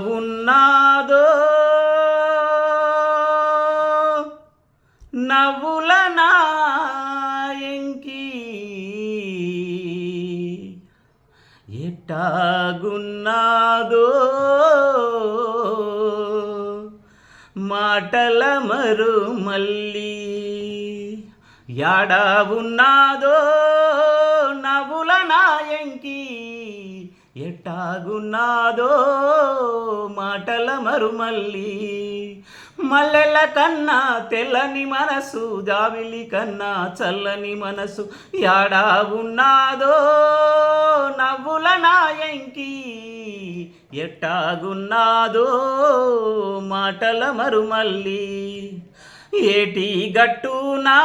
ఉన్నాదో నవ్వుల నాయంకి ఎట్టాగున్నాదో మాటల మరుమల్లి యాడా ఉన్నాదో నవ్వుల నాయంకి ఎట్టాగున్నాదో మాటల మరుమల్లి మల్లెల కన్నా తెల్లని మనసు జావిలి కన్నా చల్లని మనసు యాడా ఉన్నాదో నవ్వుల నాయంకి ఎట్టాగున్నాదో మాటల మరుమల్లి ఏటి గట్టునా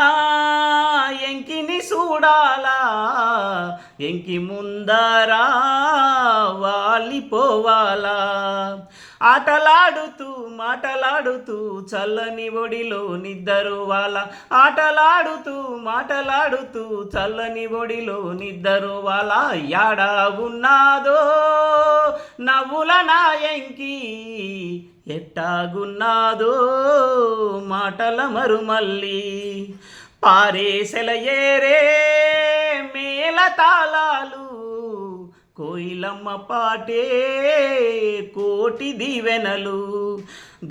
ఎంకిని చూడాలా ఎంకి ముందరా వాలిపోవాలా ఆటలాడుతూ మాటలాడుతూ చల్లని ఒడిలో నిద్దరువాల ఆటలాడుతూ మాటలాడుతూ చల్లని ఒడిలో నిద్దరువాల యాడా ఉన్నాదో నవ్వుల నాయంకి ఎట్టాగున్నాదో మాటల మరుమల్లి పారేసెల ఏరే మేల తాళాలు కోయిలమ్మ పాటే కోటి దీవెనలు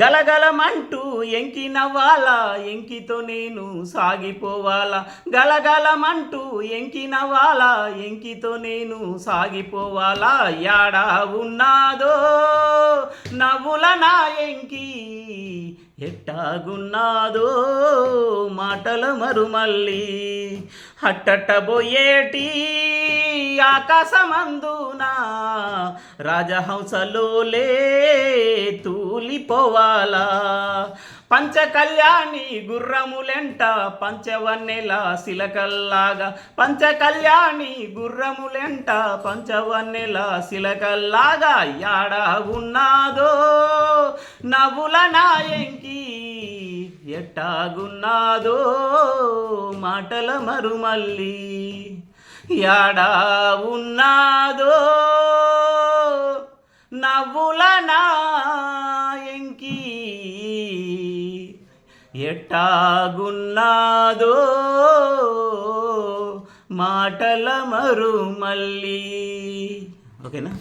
గలగలమంటూ ఎంకి నవ్వాలా ఎంకితో నేను సాగిపోవాలా గలగలమంటూ ఎంకి నవ్వాలా ఎంకితో నేను సాగిపోవాలా యాడా ఉన్నాదో నవ్వుల నాయంకి ఎట్టాగున్నాదో మాటల మరుమల్లి హట్టట్టబోయేటి ఆకాశమందునా రాజహంసలోలే తూలిపోవాలా పంచకళ్యాణి గుర్రములెంట పంచవన్నెల శిలకల్లాగా పంచకళ్యాణి గుర్రములెంట పంచవన్నెల శిలకల్లాగా యాడా ఉన్నాదో నవ్వుల నాయంకి ఎట్టాగున్నాదో మాటల మరుమల్లి యాడా ఉన్నాదో నవ్వుల నాయంకి ఎట్టాగున్నాదో మాటల మరుమల్లి. ఓకేనా?